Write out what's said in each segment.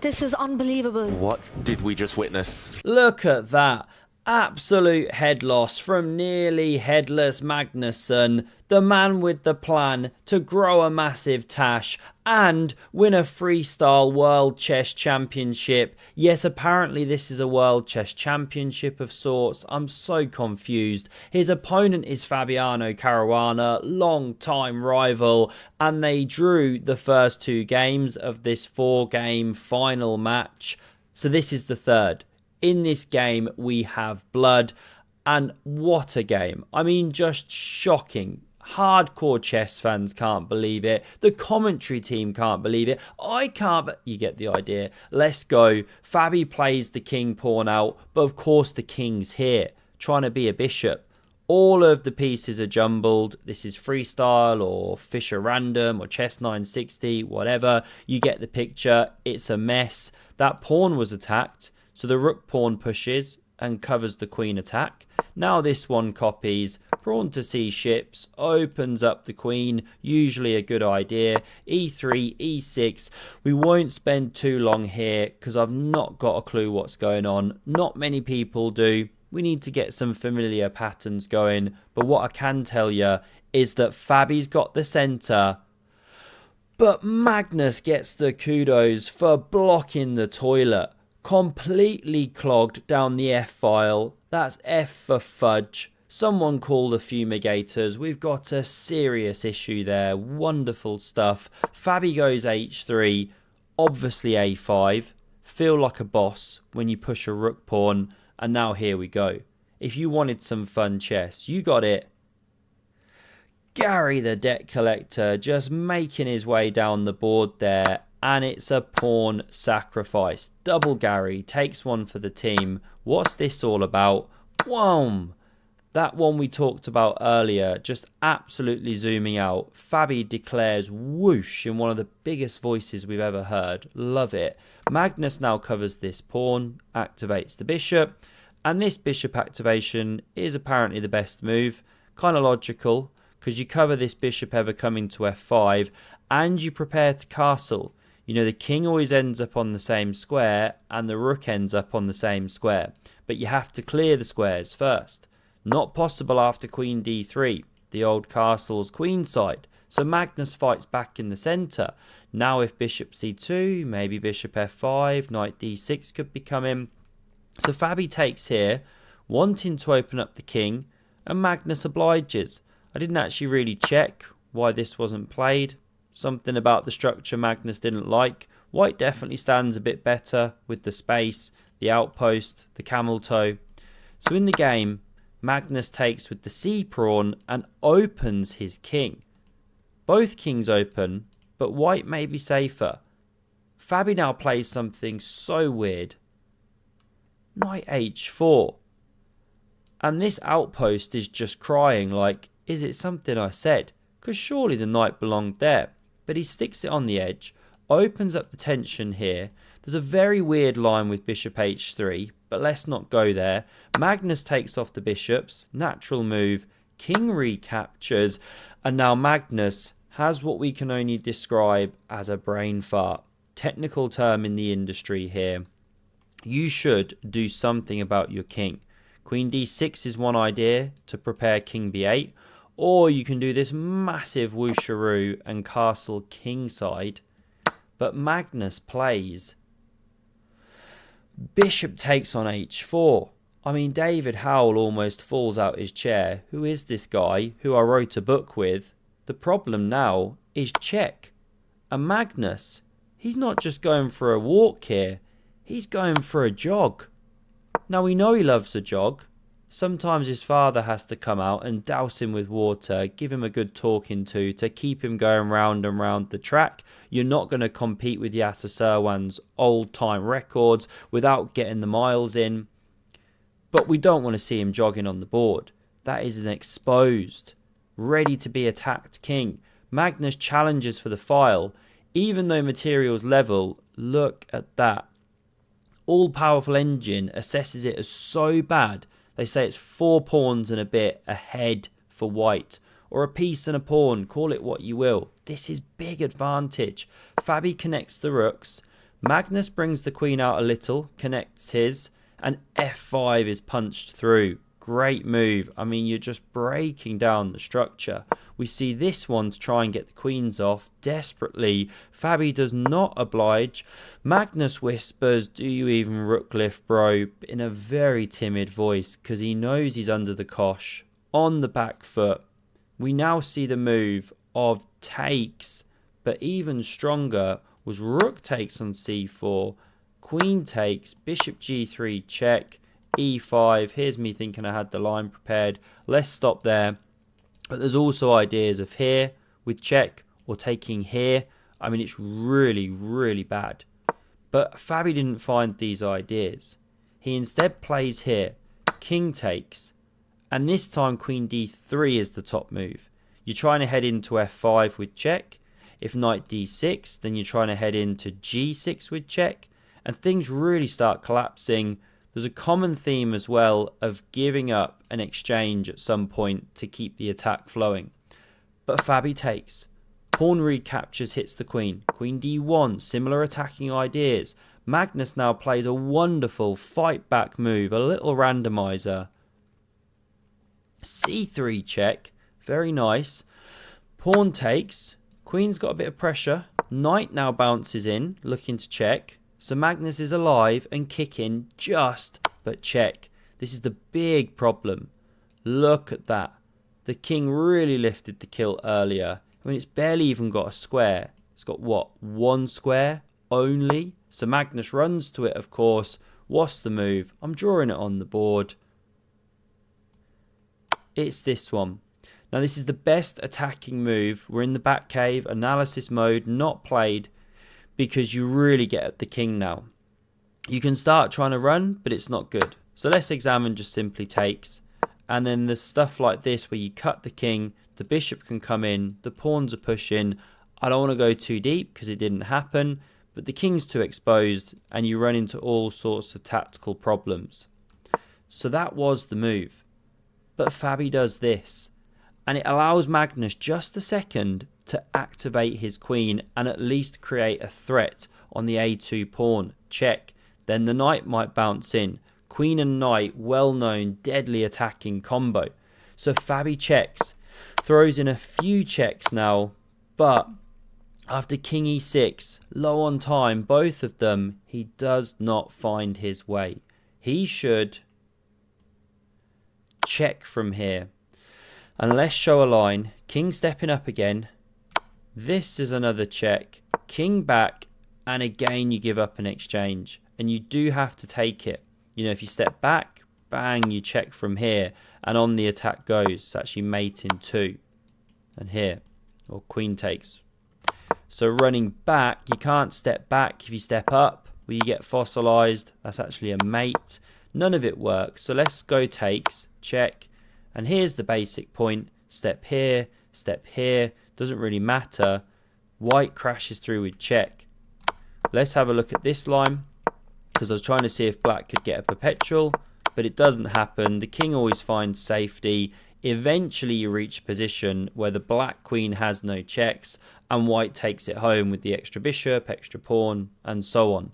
This is unbelievable. What did we just witness? Look at that. Absolute head loss from nearly headless Magnussen, the man with the plan to grow a massive tash and win a freestyle world chess championship. Yes, apparently this is a world chess championship of sorts. I'm so confused. His opponent is Fabiano Caruana, long-time rival, and they drew the first 2 games of this 4-game final match. So this is the third. In this game, we have blood, and what a game. I mean, just shocking. Hardcore chess fans can't believe it. The commentary team can't believe it. I can't, but you get the idea. Let's go. Fabi plays the king pawn out, but of course the king's here, trying to be a bishop. All of the pieces are jumbled. This is freestyle or Fisher random or chess 960, whatever. You get the picture. It's a mess. That pawn was attacked. So the rook pawn pushes and covers the queen attack. Now this one copies, pawn to c6, opens up the queen, usually a good idea. e3, e6. We won't spend too long here because I've not got a clue what's going on. Not many people do. We need to get some familiar patterns going. But what I can tell you is that Fabi's got the centre. But Magnus gets the kudos for blocking the toilet. Completely clogged down the F file. That's F for fudge. Someone call the fumigators. We've got a serious issue there. Wonderful stuff. Fabi goes h3. Obviously a5. Feel like a boss when you push a rook pawn. And now here we go. If you wanted some fun chess, you got it. Gary the debt collector just making his way down the board there. And it's a pawn sacrifice. Double Gary takes one for the team. What's this all about? Whoom! That one we talked about earlier, just absolutely zooming out. Fabi declares whoosh in one of the biggest voices we've ever heard. Love it. Magnus now covers this pawn, activates the bishop. And this bishop activation is apparently the best move. Kind of logical, because you cover this bishop ever coming to f5 and you prepare to castle. You know, the king always ends up on the same square and the rook ends up on the same square. But you have to clear the squares first. Not possible after queen d3, the old castle's queen side. So Magnus fights back in the centre. Now if bishop c2, maybe bishop f5, knight d6 could be coming. So Fabi takes here, wanting to open up the king, and Magnus obliges. I didn't actually really check why this wasn't played. Something about the structure Magnus didn't like. White definitely stands a bit better with the space, the outpost, the camel toe. So in the game, Magnus takes with the c pawn and opens his king. Both kings open, but white may be safer. Fabi now plays something so weird. Knight h4. And this outpost is just crying like, is it something I said? Because surely the knight belonged there. But he sticks it on the edge, opens up the tension here. There's a very weird line with bishop h3, but let's not go there. Magnus takes off the bishops, natural move, king recaptures, and now Magnus has what we can only describe as a brain fart. Technical term in the industry here. You should do something about your king. Queen d6 is one idea to prepare king b8. Or you can do this massive whoosharoo and castle kingside. But Magnus plays. Bishop takes on h4. I mean, David Howell almost falls out his chair. Who is this guy who I wrote a book with? The problem now is check. And Magnus, he's not just going for a walk here. He's going for a jog. Now we know he loves a jog. Sometimes his father has to come out and douse him with water, give him a good talking to keep him going round and round the track. You're not going to compete with Yasser Serwan's old-time records without getting the miles in. But we don't want to see him jogging on the board. That is an exposed, ready to be attacked king. Magnus challenges for the file. Even though material's level, look at that. All-powerful engine assesses it as so bad. They say it's 4 pawns and a bit ahead for white. Or a piece and a pawn, call it what you will. This is big advantage. Fabi connects the rooks, Magnus brings the queen out a little, connects his, and f5 is punched through. Great move. I mean, you're just breaking down the structure. We see this one to try and get the queens off desperately. Fabi does not oblige. Magnus whispers, "Do you even rook lift, bro?" in a very timid voice because he knows he's under the cosh. On the back foot, we now see the move of takes, but even stronger was rook takes on c4, queen takes, bishop g3 check, e5. Here's me thinking I had the line prepared. Let's stop there. But there's also ideas of here with check or taking here. I mean, it's really, really bad. But Fabi didn't find these ideas. He instead plays here, king takes, and this time queen d3 is the top move. You're trying to head into f5 with check. If knight d6, then you're trying to head into g6 with check. And things really start collapsing. There's a common theme as well of giving up an exchange at some point to keep the attack flowing. But Fabi takes. Pawn recaptures, hits the queen. Queen d1, similar attacking ideas. Magnus now plays a wonderful fight back move, a little randomizer. c3 check, very nice. Pawn takes. Queen's got a bit of pressure. Knight now bounces in, looking to check. So Magnus is alive and kicking just, but check. This is the big problem. Look at that. The king really lifted the kill earlier. I mean, it's barely even got a square. It's got what? One square only? So Magnus runs to it, of course. What's the move? I'm drawing it on the board. It's this one. Now, this is the best attacking move. We're in the back cave, analysis mode, not played, because you really get at the king now. You can start trying to run, but it's not good. So let's examine just simply takes. And then there's stuff like this where you cut the king, the bishop can come in, the pawns are pushing. I don't want to go too deep because it didn't happen, but the king's too exposed and you run into all sorts of tactical problems. So that was the move. But Fabi does this. And it allows Magnus just a second to activate his queen and at least create a threat on the a2 pawn. Check. Then the knight might bounce in. Queen and knight, well-known, deadly attacking combo. So Fabi checks. Throws in a few checks now. But after king e6, low on time, both of them, he does not find his way. He should check from here. And let's show a line. King stepping up again. This is another check. King back. And again, you give up an exchange. And you do have to take it. You know, if you step back, bang, you check from here. And on the attack goes. It's actually mate in 2. And here. Or queen takes. So running back, you can't step back. If you step up, well, you get fossilized. That's actually a mate. None of it works. So let's go takes. Check. And here's the basic point. Step here, doesn't really matter. White crashes through with check. Let's have a look at this line, because I was trying to see if black could get a perpetual, but it doesn't happen. The king always finds safety. Eventually you reach a position where the black queen has no checks and white takes it home with the extra bishop, extra pawn, and so on.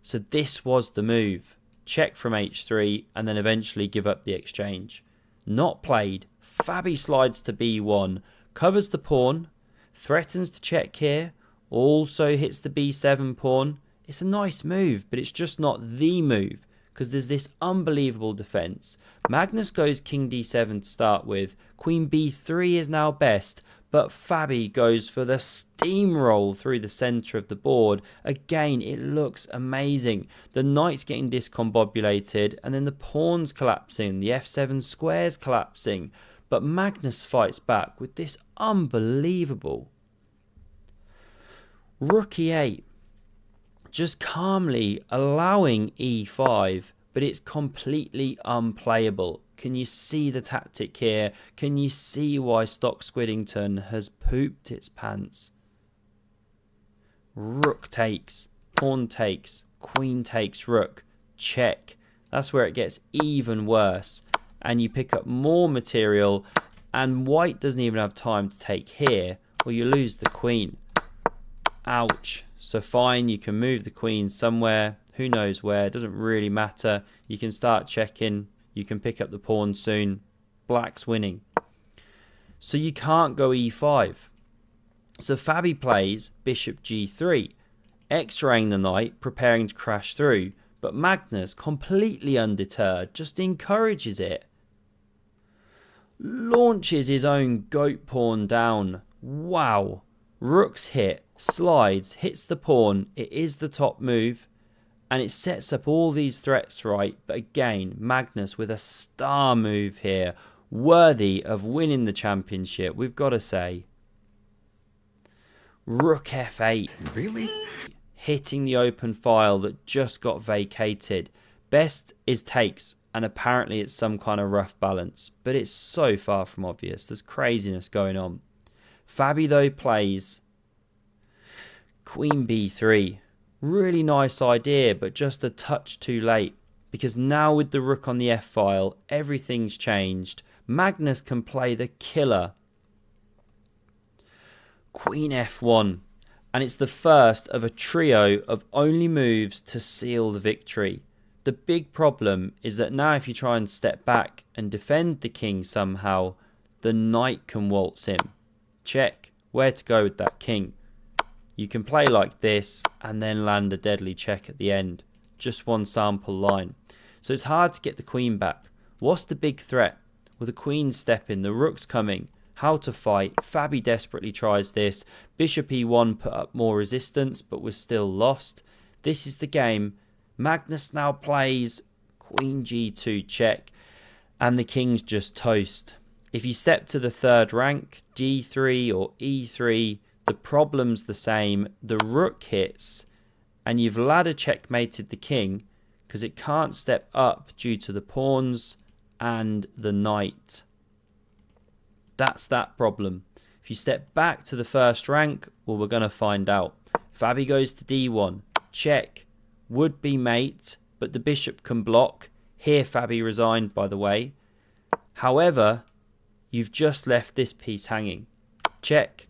So this was the move. Check from h3 and then eventually give up the exchange. Not played. Fabi slides to b1, covers the pawn, threatens to check here, also hits the b7 pawn. It's a nice move, but it's just not the move because there's this unbelievable defense. Magnus goes king d7 to start with. Queen b3 is now best, but Fabi goes for the steamroll through the center of the board. Again, it looks amazing. The knight's getting discombobulated and then the pawn's collapsing. The f7 square's collapsing. But Magnus fights back with this unbelievable rook e8. Just calmly allowing e5, but it's completely unplayable. Can you see the tactic here? Can you see why Stock Squiddington has pooped its pants? Rook takes, pawn takes, queen takes rook, check. That's where it gets even worse. And you pick up more material and white doesn't even have time to take here or you lose the queen. Ouch. So fine, you can move the queen somewhere. Who knows where? It doesn't really matter. You can start checking. You can pick up the pawn soon. Black's winning. So you can't go e5. So Fabi plays bishop g3, x-raying the knight, preparing to crash through. But Magnus, completely undeterred, just encourages it. Launches his own goat pawn down. Wow. Rook's hit, slides, hits the pawn. It is the top move. And it sets up all these threats right. But again, Magnus with a star move here. Worthy of winning the championship, we've got to say. Rook f8. Really? Hitting the open file that just got vacated. Best is takes, and apparently it's some kind of rough balance. But it's so far from obvious. There's craziness going on. Fabi, though, plays queen b3. Really nice idea, but just a touch too late. Because now with the rook on the f-file, everything's changed. Magnus can play the killer. Queen f1. And it's the first of a trio of only moves to seal the victory. The big problem is that now if you try and step back and defend the king somehow, the knight can waltz him. Check. Where to go with that king? You can play like this and then land a deadly check at the end. Just one sample line. So it's hard to get the queen back. What's the big threat? Well, the queen's stepping, the rook's coming. How to fight. Fabi desperately tries this. Bishop e1 put up more resistance but was still lost. This is the game. Magnus now plays queen g2 check and the king's just toast. If you step to the third rank, d3 or e3, the problem's the same. The rook hits and you've ladder checkmated the king because it can't step up due to the pawns and the knight. That's that problem. If you step back to the first rank, well, we're going to find out. Fabi goes to d1. Check. Would be mate, but the bishop can block. Here Fabi resigned, by the way. However, you've just left this piece hanging. Check.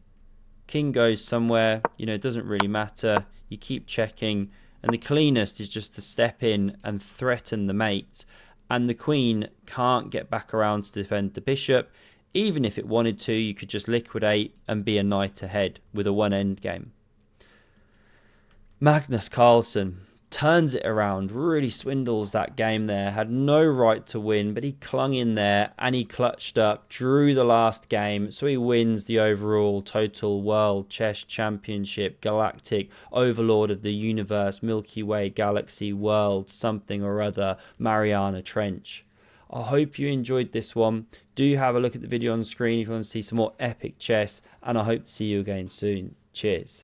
King goes somewhere. You know, it doesn't really matter. You keep checking. And the cleanest is just to step in and threaten the mate. And the queen can't get back around to defend the bishop. Even if it wanted to, you could just liquidate and be a knight ahead with a one end game. Magnus Carlsen turns it around, really swindles that game there, had no right to win, but he clung in there and he clutched up, drew the last game, so he wins the overall total World Chess Championship, Galactic Overlord of the Universe, Milky Way, Galaxy, World, something or other, Mariana Trench. I hope you enjoyed this one. Do have a look at the video on the screen if you want to see some more epic chess, and I hope to see you again soon. Cheers.